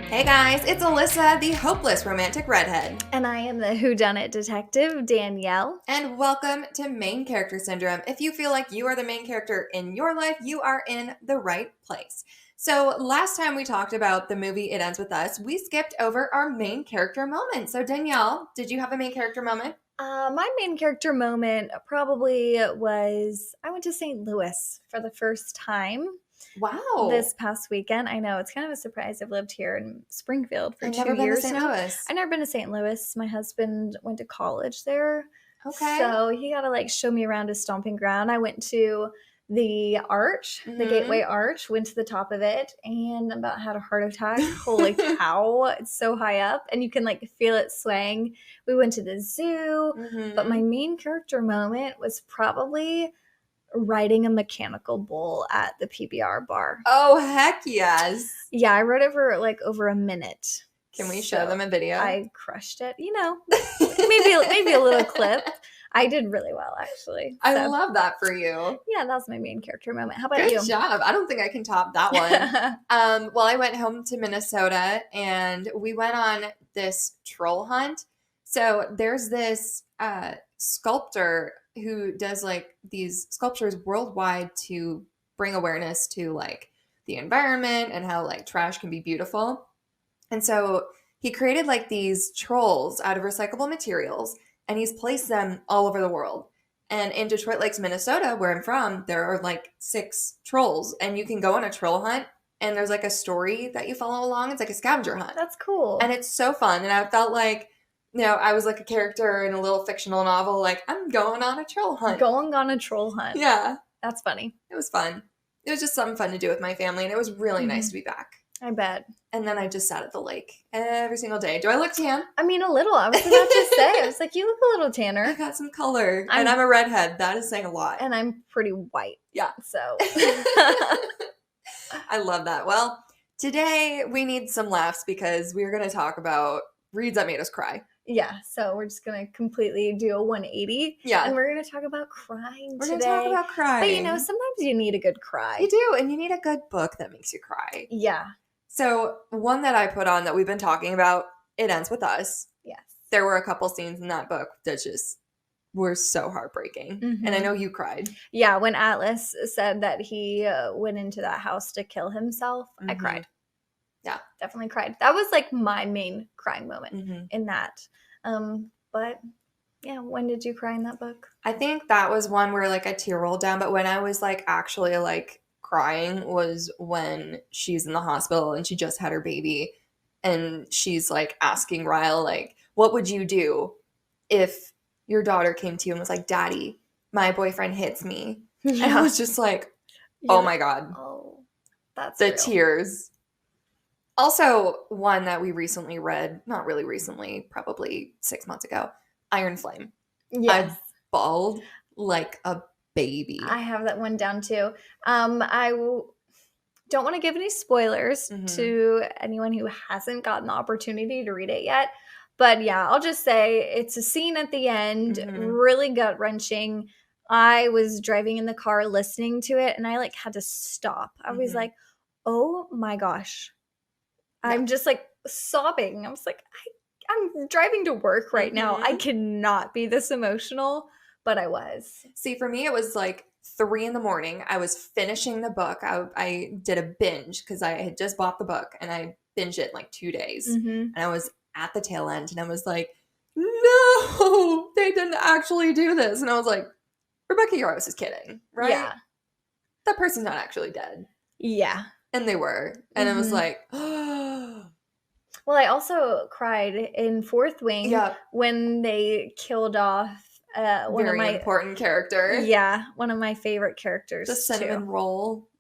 Hey guys, it's Alyssa, the hopeless romantic redhead. And I am the whodunit detective, Danielle. And welcome to Main Character Syndrome. If you feel like you are the main character in your life, you are in the right place. So last time we talked about the movie It Ends With Us, we skipped over our main character moment. So Danielle, did you have a main character moment? My main character moment probably was I went to St. Louis for the first time. Wow. This past weekend. I know, it's kind of a surprise. I've lived here in Springfield for I've 2 never been to years St. now. Louis. I've never been to St. Louis. My husband went to college there. Okay. So he got to show me around his stomping ground. I went to the arch, the Gateway Arch, went to the top of it and about had a heart attack. Holy cow. It's so high up and you can feel it swaying. We went to the zoo, but my main character moment was probably riding a mechanical bull at the PBR bar. Oh, heck yes. Yeah, I rode it for over a minute. Can we show them a video? I crushed it. Maybe a little clip. I did really well, actually. I love that for you. Yeah, that was my main character moment. How about you? Good job. I don't think I can top that one. Well, I went home to Minnesota and we went on this troll hunt. So there's this sculptor who does these sculptures worldwide to bring awareness to the environment and how trash can be beautiful. And so he created these trolls out of recyclable materials and he's placed them all over the world. And in Detroit Lakes, Minnesota, where I'm from, there are 6 trolls and you can go on a troll hunt and there's a story that you follow along. It's like a scavenger hunt. That's cool. And it's so fun. And I felt I was a character in a little fictional novel. I'm going on a troll hunt. Going on a troll hunt. Yeah. That's funny. It was fun. It was just something fun to do with my family. And it was really nice to be back. I bet. And then I just sat at the lake every single day. Do I look tan? I mean, a little. I was about to say. I was like, you look a little tanner. I got some color. And I'm a redhead. That is saying a lot. And I'm pretty white. Yeah. So. I love that. Well, today we need some laughs because we're going to talk about reads that made us cry. Yeah, so we're just going to completely do a 180. Yeah. And we're going to talk about crying today. We're going to talk about crying. But sometimes you need a good cry. You do, and you need a good book that makes you cry. Yeah. So one that I put on that we've been talking about, It Ends With Us. Yes. There were a couple scenes in that book that just were so heartbreaking. And I know you cried. Yeah, when Atlas said that he went into that house to kill himself, I cried. Yeah. Definitely cried. That was my main crying moment in that. But yeah, when did you cry in that book? I think that was one where a tear rolled down, but when I was actually crying was when she's in the hospital and she just had her baby and she's asking Ryle what would you do if your daughter came to you and was like, Daddy, my boyfriend hits me. Yeah. And I was just oh my God. Oh, that's the real. Tears. Also, one that we recently read, not really recently, probably 6 months ago, Iron Flame. Yes. I bawled like a baby. I have that one down too. I don't want to give any spoilers to anyone who hasn't gotten the opportunity to read it yet. But yeah, I'll just say it's a scene at the end, really gut-wrenching. I was driving in the car listening to it and I had to stop. I was like, oh my gosh. Yeah. I'm just sobbing. I was like, I'm driving to work right now. I cannot be this emotional, but I was. See, for me, it was 3 a.m. I was finishing the book. I did a binge because I had just bought the book and I binged it in 2 days. And I was at the tail end and I was like, no, they didn't actually do this. And I was like, Rebecca Yarros is kidding, right? Yeah. That person's not actually dead. Yeah. And they were. And it was Well, I also cried in Fourth Wing when they killed off one very of my important character. Yeah, one of my favorite characters. The cinnamon roll.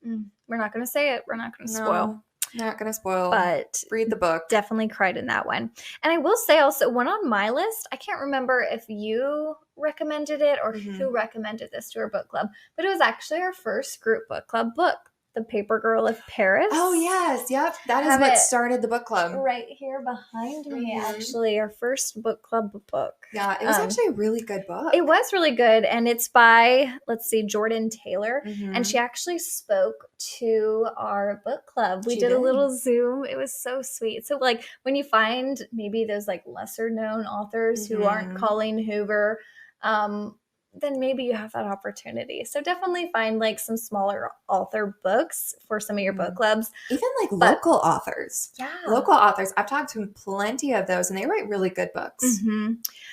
We're not going to say it. We're not going to spoil. Not going to spoil. But read the book. Definitely cried in that one. And I will say also, one on my list, I can't remember if you recommended it or who recommended this to our book club, but it was actually our first group book club book. The Paper Girl of Paris. Oh, yes. Yep. That is what started the book club. Right here behind me, actually. Our first book club book. Yeah, it was actually a really good book. It was really good. And it's by, let's see, Jordan Taylor. And she actually spoke to our book club. We did a little Zoom. It was so sweet. So, like, when you find maybe those, like, lesser-known authors who aren't Colleen Hoover, then maybe you have that opportunity. So definitely find like some smaller author books for some of your book clubs. Even like local authors. Yeah. Local authors. I've talked to plenty of those and they write really good books.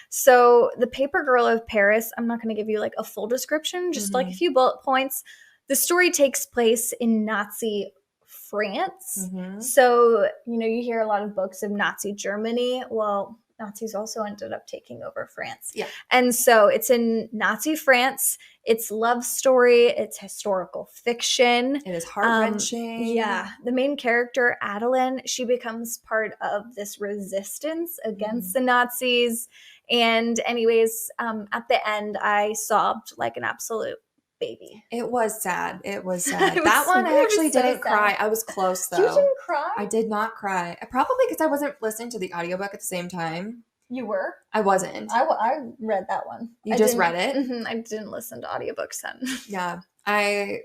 So The Paper Girl of Paris, I'm not going to give you like a full description, just like a few bullet points. The story takes place in Nazi France. So, you know, you hear a lot of books of Nazi Germany. Well, Nazis also ended up taking over France. Yeah. And so it's in Nazi France. It's love story. It's historical fiction. It is heart-wrenching. Yeah. The main character, Adeline, she becomes part of this resistance against the Nazis. And anyways, at the end, I sobbed like an absolute baby. It was sad. It was sad. That one I actually didn't cry. I was close though. You didn't cry? I did not cry. Probably because I wasn't listening to the audiobook at the same time. You were? I wasn't. I read that one. You just read it? I didn't listen to audiobooks then. Yeah.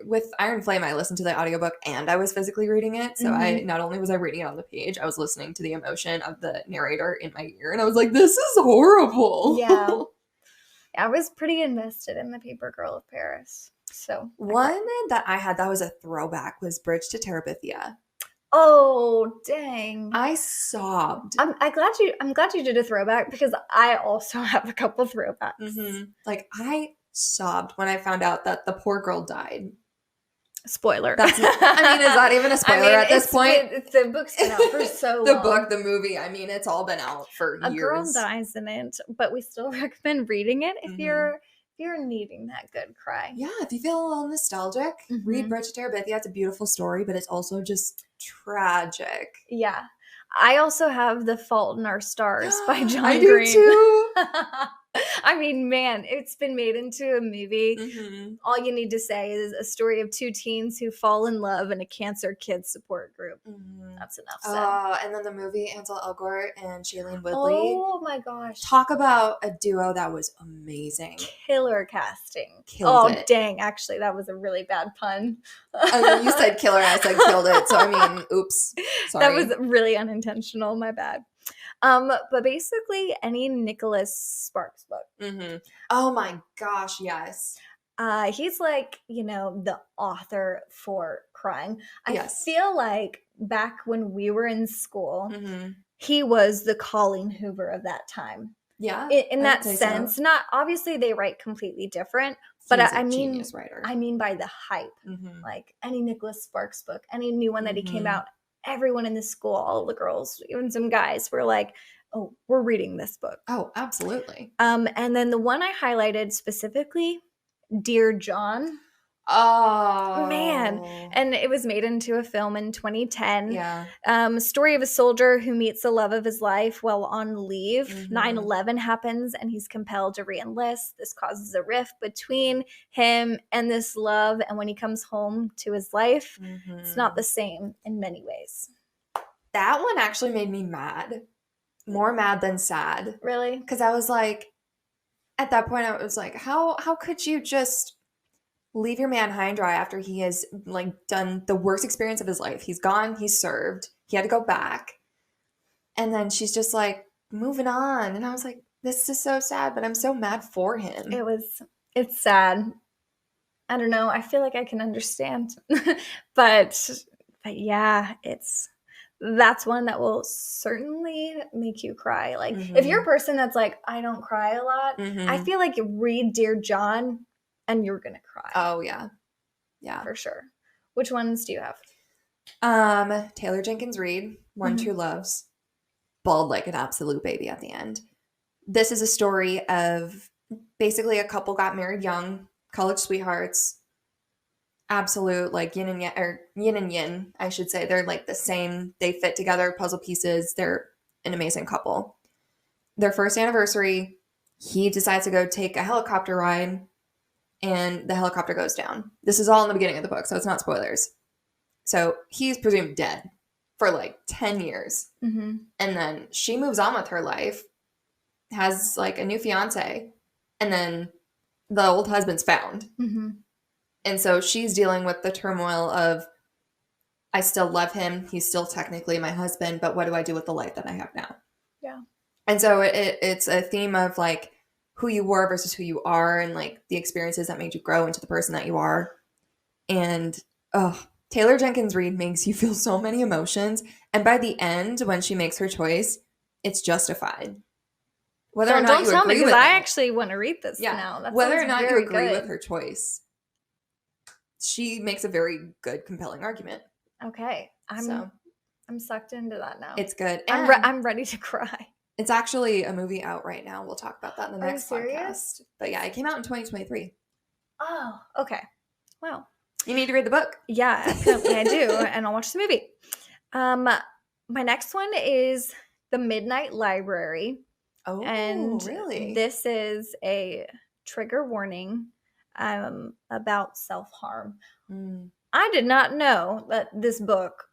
With Iron Flame, I listened to the audiobook and I was physically reading it. So I not only was I reading it on the page, I was listening to the emotion of the narrator in my ear. And I was like, this is horrible. Yeah. I was pretty invested in The Paper Girl of Paris. So one that I had that was a throwback was Bridge to Terabithia. Oh, dang. I sobbed. I'm glad you did a throwback because I also have a couple throwbacks. Like I sobbed when I found out that the poor girl died. Spoiler. Is that even a spoiler at this point? The book's been out for so long. The book, the movie, it's all been out for years. A girl dies in it, but we still recommend reading it if you're needing that good cry. Yeah, if you feel a little nostalgic, read Bridge to Terabithia. It's a beautiful story, but it's also just tragic. Yeah. I also have The Fault in Our Stars by John Green. I do too. I mean, man, it's been made into a movie. All you need to say is a story of two teens who fall in love in a cancer kids support group. That's enough said. And then the movie Ansel Elgort and Shailene Woodley. Oh my gosh. Talk about a duo that was amazing. Killer casting. Killed it. Dang. Actually, that was a really bad pun. You said killer, I said killed it. So, oops. Sorry. That was really unintentional. My bad. But basically any Nicholas Sparks book. Oh my gosh, yes. He's like, the author for crying. I Yes. feel like back when we were in school, he was the Colleen Hoover of that time. Yeah. In that sense, not obviously they write completely different, but I mean, genius writer. I mean by the hype, like any Nicholas Sparks book, any new one that he came out. Everyone in the school, all the girls, even some guys were like, oh, we're reading this book. Oh, absolutely. And then the one I highlighted specifically, Dear John. Oh. Man. And it was made into a film in 2010. Yeah. Story of a soldier who meets the love of his life while on leave. 9/11 happens and he's compelled to re-enlist. This causes a rift between him and this love. And when he comes home to his life, it's not the same in many ways. That one actually made me mad. More mad than sad. Really? Because I was like, at that point, I was like, how could you just leave your man high and dry after he has like done the worst experience of his life? He's gone, he's served, he had to go back. And then she's just like moving on. And I was like, this is so sad, but I'm so mad for him. It's sad. I don't know. I feel like I can understand. but yeah, that's one that will certainly make you cry. Like if you're a person that's like, I don't cry a lot, I feel like you read Dear John and you're going to cry. Oh, yeah. Yeah. For sure. Which ones do you have? Taylor Jenkins Reid, One True Loves. Bawled like an absolute baby at the end. This is a story of basically a couple got married young, college sweethearts. Absolute like yin and yin, I should say. They're like the same. They fit together, puzzle pieces. They're an amazing couple. Their first anniversary, he decides to go take a helicopter ride. And the helicopter goes down. This is all in the beginning of the book, so it's not spoilers. So he's presumed dead for like 10 years. Mm-hmm. And then she moves on with her life, has like a new fiance, and then the old husband's found. Mm-hmm. And so she's dealing with the turmoil of, I still love him. He's still technically my husband, but what do I do with the life that I have now? Yeah. And so it's a theme of like who you were versus who you are, and like the experiences that made you grow into the person that you are. And Taylor Jenkins Reid makes you feel so many emotions. And by the end, when she makes her choice, it's justified. Whether or not Don't you tell me, agree because with I it. actually want to read this now. That whether or sounds not you very agree good. with her choice, she makes a very good, compelling argument. Okay. I'm sucked into that now. It's good. And I'm ready to cry. It's actually a movie out right now. We'll talk about that in the Are next you serious? podcast. But yeah, it came out in 2023. Oh, okay. Wow. You need to read the book. Yeah, apparently I do, and I'll watch the movie. My next one is The Midnight Library. Oh, and really? This is a trigger warning about self-harm. I did not know that this book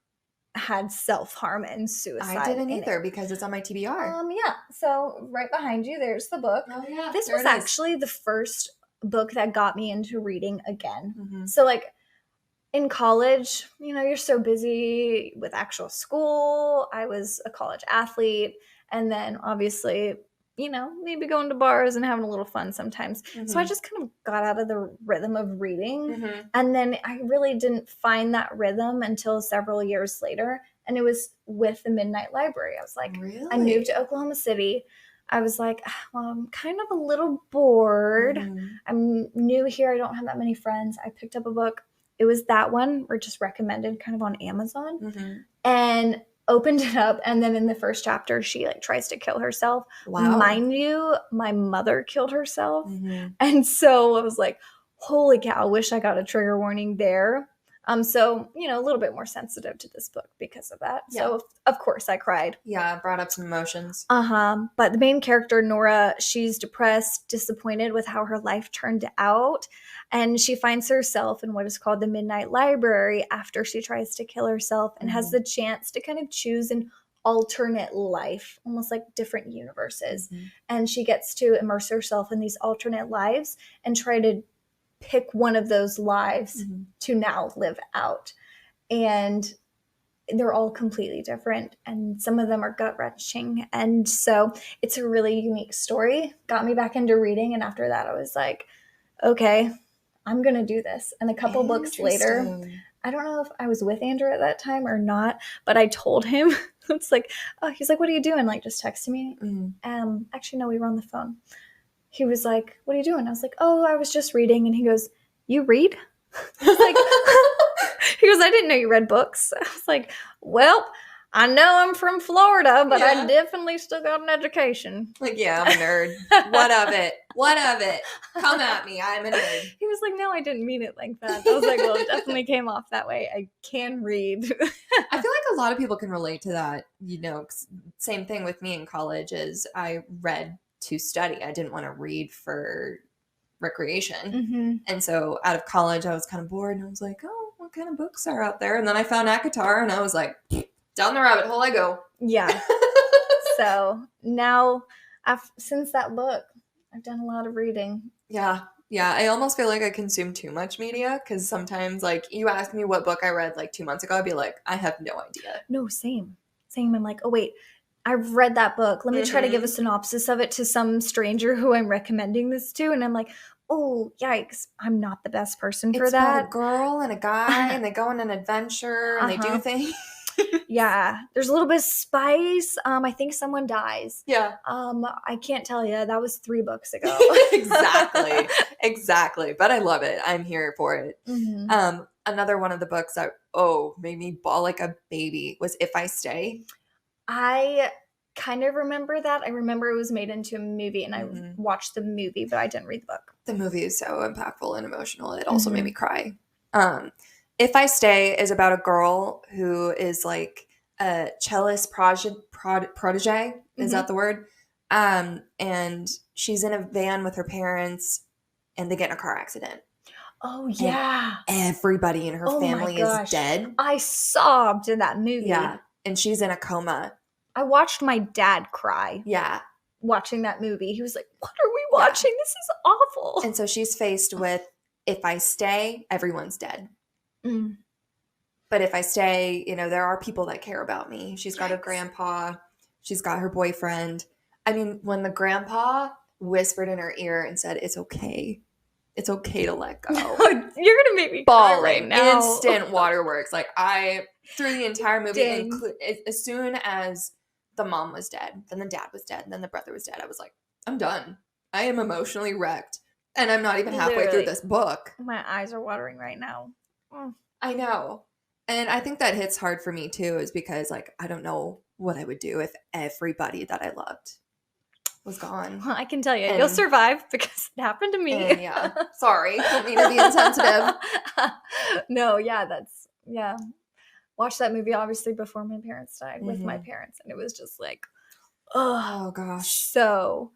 had self-harm and suicide. I didn't either because it's on my TBR. Yeah. So right behind you, there's the book. Oh yeah. This was actually the first book that got me into reading again. Mm-hmm. So like in college, you're so busy with actual school. I was a college athlete, and then obviously, maybe going to bars and having a little fun sometimes. Mm-hmm. So I just kind of got out of the rhythm of reading. Mm-hmm. And then I really didn't find that rhythm until several years later. And it was with the Midnight Library. I was like, really? I moved to Oklahoma City. I was like, well, I'm kind of a little bored. Mm-hmm. I'm new here. I don't have that many friends. I picked up a book. It was that one, or just recommended kind of on Amazon, mm-hmm. and opened it up. And then in the first chapter, she like tries to kill herself. Wow. Mind you, my mother killed herself. Mm-hmm. And so I was like, holy cow, I wish I got a trigger warning there. So, a little bit more sensitive to this book because of that. Yeah. So of course I cried. Yeah. Brought up some emotions. But the main character, Nora, she's depressed, disappointed with how her life turned out. And she finds herself in what is called the Midnight Library after she tries to kill herself, and mm-hmm. has the chance to kind of choose an alternate life, almost like different universes. Mm-hmm. And she gets to immerse herself in these alternate lives and try to pick one of those lives, mm-hmm. to now live out. And they're all completely different, and some of them are gut-wrenching. And so it's a really unique story. Got me back into reading, and after that I was like, okay, I'm going to do this. And a couple books later, I don't know if I was with Andrew at that time or not, but I told him, it's like, he's like, what are you doing? Like, just texting me. Mm-hmm. Actually, no, we were on the phone. He was like, what are you doing? I was like, I was just reading. And he goes, you read? I was like, he goes, I didn't know you read books. I was like, well, I know I'm from Florida, but I definitely still got an education. Like, yeah, I'm a nerd. What of it? What of it? Come at me. I'm a nerd. He was like, no, I didn't mean it like that. I was like, well, it definitely came off that way. I can read. I feel like a lot of people can relate to that. Same thing with me in college is I read to study. I didn't want to read for recreation. Mm-hmm. And so out of college, I was kind of bored, and I was like, what kind of books are out there? And then I found ACOTAR, and I was like, down the rabbit hole I go. Yeah. So now, since that book, I've done a lot of reading. Yeah. Yeah. I almost feel like I consume too much media, because sometimes, like, you ask me what book I read like 2 months ago, I'd be like, I have no idea. No, same. I'm like, oh, wait, I've read that book. Let me try to give a synopsis of it to some stranger who I'm recommending this to. And I'm like, oh, yikes, I'm not the best person for that. It's about a girl and a guy, and they go on an adventure, and they do things. Yeah, there's a little bit of spice. I think someone dies. Yeah. I can't tell you. That was 3 books ago. Exactly. But I love it. I'm here for it. Mm-hmm. Another one of the books that made me bawl like a baby was If I Stay. I kind of remember that. I remember it was made into a movie, and I watched the movie, but I didn't read the book. The movie is so impactful and emotional. It also made me cry. If I Stay is about a girl who is like a cellist protege. Is that the word? And she's in a van with her parents, and they get in a car accident. Oh, And yeah. everybody in her Oh, my family is gosh. dead. I sobbed in that movie. Yeah. And she's in a coma. I watched my dad cry Yeah. watching that movie. He was like, what are we watching? This is awful. And so she's faced with, if I stay, everyone's dead. Mm. But if I stay, you know, there are people that care about me. She's got a grandpa. She's got her boyfriend. I mean, when the grandpa whispered in her ear and said, it's okay. It's okay to let go. You're going to make me cry right now. Instant waterworks. Like, through the entire movie, as soon as the mom was dead, then the dad was dead, and then the brother was dead, I was like, I'm done. I am emotionally wrecked. And I'm not even halfway through this book. My eyes are watering right now. Oh. I know. And I think that hits hard for me too, is because, like, I don't know what I would do if everybody that I loved was gone. Well, I can tell you, you'll survive because it happened to me. And yeah. Sorry. Don't mean to be insensitive. No, yeah. Watched that movie obviously before my parents died with my parents. And it was just like, oh gosh. So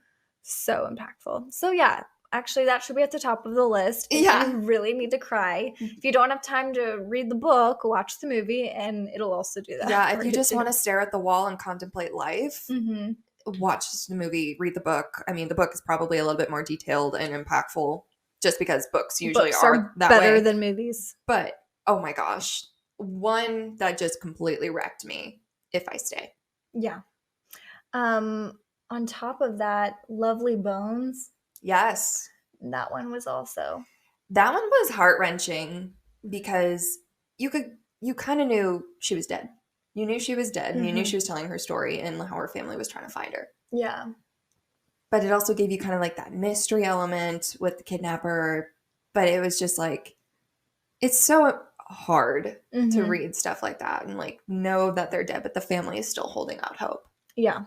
impactful. So yeah. Actually, that should be at the top of the list. If you really need to cry. If you don't have time to read the book, watch the movie, and it'll also do that. Yeah, if you just want to stare at the wall and contemplate life, watch the movie, read the book. I mean, the book is probably a little bit more detailed and impactful just because books usually are that better way. Than movies. But, oh my gosh, one that just completely wrecked me, If I Stay. Yeah. On top of that, Lovely Bones. Yes. That one was also. That one was heart-wrenching because you kind of knew she was dead. You knew she was dead, and you knew she was telling her story and how her family was trying to find her. Yeah. But it also gave you kind of like that mystery element with the kidnapper. But it was just like, it's so hard to read stuff like that and like know that they're dead, but the family is still holding out hope. Yeah.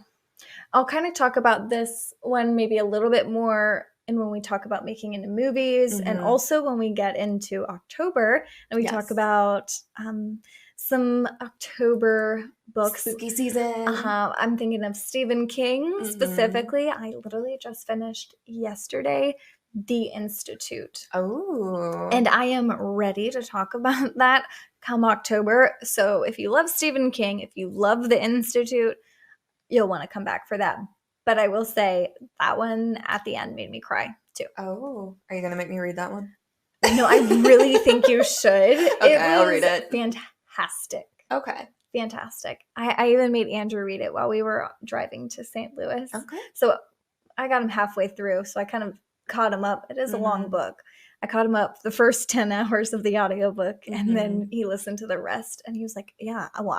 I'll kind of talk about this one maybe a little bit more and when we talk about making into movies and also when we get into October and we talk about some October books. Spooky season. I'm thinking of Stephen King specifically. I literally just finished yesterday The Institute. Oh. And I am ready to talk about that come October. So if you love Stephen King, if you love The Institute, you'll want to come back for that. But I will say that one at the end made me cry too. Oh, are you going to make me read that one? No, I really think you should. Okay, I'll read it. Fantastic. Okay. Fantastic. I even made Andrew read it while we were driving to St. Louis. Okay. So I got him halfway through. So I kind of caught him up. It is a long book. I caught him up the first 10 hours of the audiobook and then he listened to the rest and he was like, yeah, well,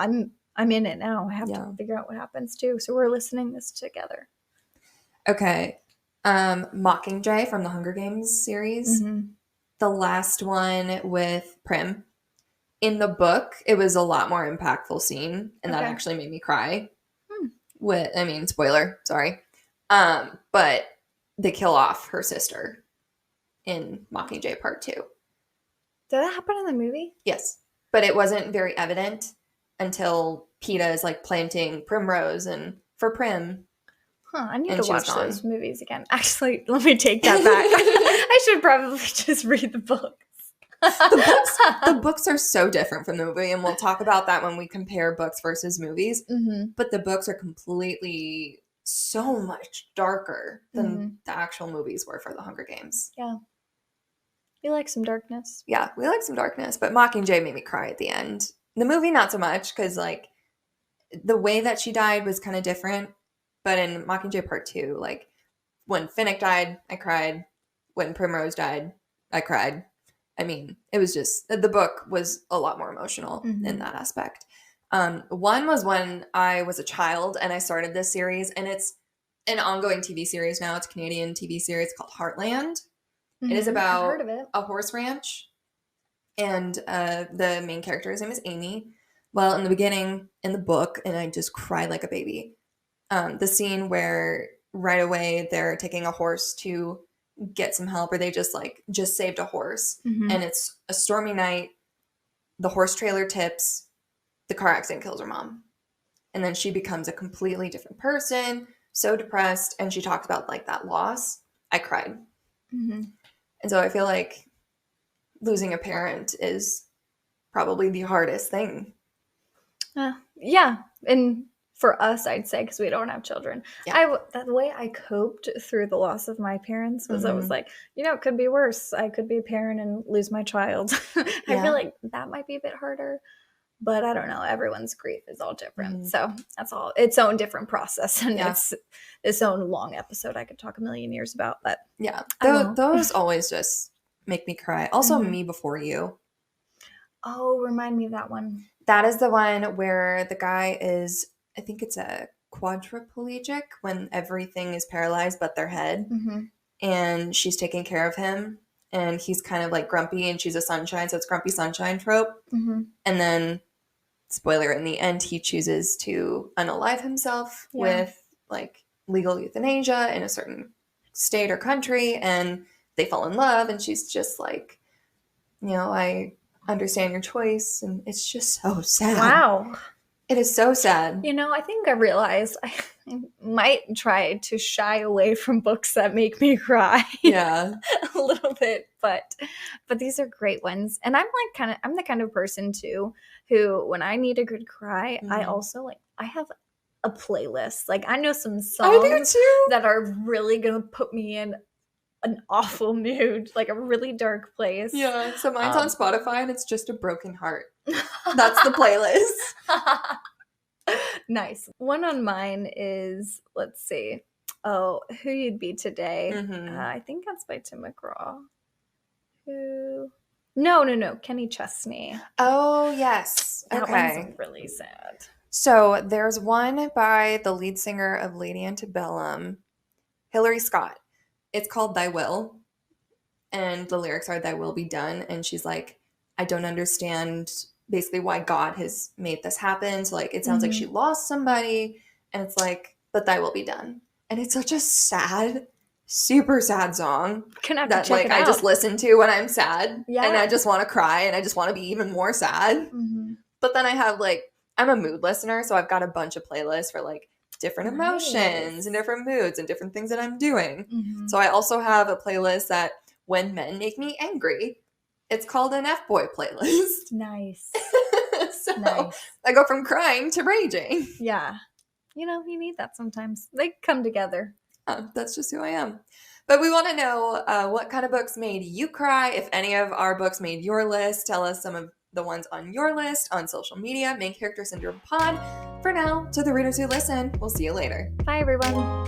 I'm in it now. I have to figure out what happens too. So we're listening this together. Okay. Mockingjay from the Hunger Games series. The last one with Prim. In the book, it was a lot more impactful scene, and that actually made me cry. Spoiler, sorry. But they kill off her sister in Mockingjay Part 2. Did that happen in the movie? Yes. But it wasn't very evident until PETA is like planting Primrose and for Prim. I need to watch those movies again. Actually, let me take that back. I should probably just read the books. The books are so different from the movie, and we'll talk about that when we compare books versus movies. But the books are completely so much darker than the actual movies were for the Hunger Games. Yeah. We like some darkness. Yeah, we like some darkness, but Mockingjay made me cry at the end. The movie, not so much, because like the way that she died was kind of different. But in Mockingjay Part 2, like when Finnick died, I cried. When Primrose died, I cried. I mean, it was just, the book was a lot more emotional in that aspect. One was when I was a child and I started this series, and it's an ongoing TV series now. It's a Canadian TV series called Heartland. It is about a horse ranch, and the main character, his name is Amy. Well, in the beginning, in the book, and I just cried like a baby, the scene where right away they're taking a horse to get some help, or they just saved a horse, and it's a stormy night, the horse trailer tips, the car accident kills her mom, and then she becomes a completely different person, so depressed, and she talks about like that loss. I cried. And so I feel like losing a parent is probably the hardest thing. Yeah. And for us, I'd say, because we don't have children, Yeah. the way I coped through the loss of my parents was I was like, it could be worse. I could be a parent and lose my child. I feel like that might be a bit harder, but I don't know. Everyone's grief is all different. So that's all its own different process. And it's its own long episode I could talk a million years about. But yeah, those always just make me cry. Also, Me Before You. Oh, remind me of that one. That is the one where the guy is, I think it's a quadriplegic, when everything is paralyzed but their head. And she's taking care of him. And he's kind of like grumpy and she's a sunshine. So it's grumpy sunshine trope. And then, spoiler, in the end, he chooses to unalive himself with like legal euthanasia in a certain state or country. And they fall in love. And she's just like, I understand your choice. And it's just so sad. Wow. It is so sad. I think I realized I might try to shy away from books that make me cry. Yeah. A little bit, but these are great ones. And I'm the kind of person too who, when I need a good cry, I also I have a playlist. Like, I know some songs that are really gonna put me in an awful mood, like a really dark place. Yeah, so mine's on Spotify and it's just a broken heart. That's the playlist. Nice. One on mine is, let's see, Who You'd Be Today. I think that's by Tim McGraw. No, Kenny Chesney. Oh, yes. That one's really sad. So there's one by the lead singer of Lady Antebellum, Hillary Scott. It's called Thy Will, and the lyrics are, "Thy will be done." And she's like, I don't understand basically why God has made this happen. So like, it sounds like she lost somebody, and it's like, but thy will be done. And it's such a sad, super sad song that like I just listen to when I'm sad, and I just want to cry, and I just want to be even more sad. But then I have I'm a mood listener, so I've got a bunch of playlists for like different emotions and different moods and different things that I'm doing. So I also have a playlist that when men make me angry, it's called an F-boy playlist. Nice. So I go from crying to raging. Yeah. You need that sometimes. They come together. That's just who I am. But we want to know what kind of books made you cry. If any of our books made your list, tell us some of the ones on your list on social media. Main Character Syndrome Pod. For now, to the readers who listen, we'll see you later. Bye, everyone.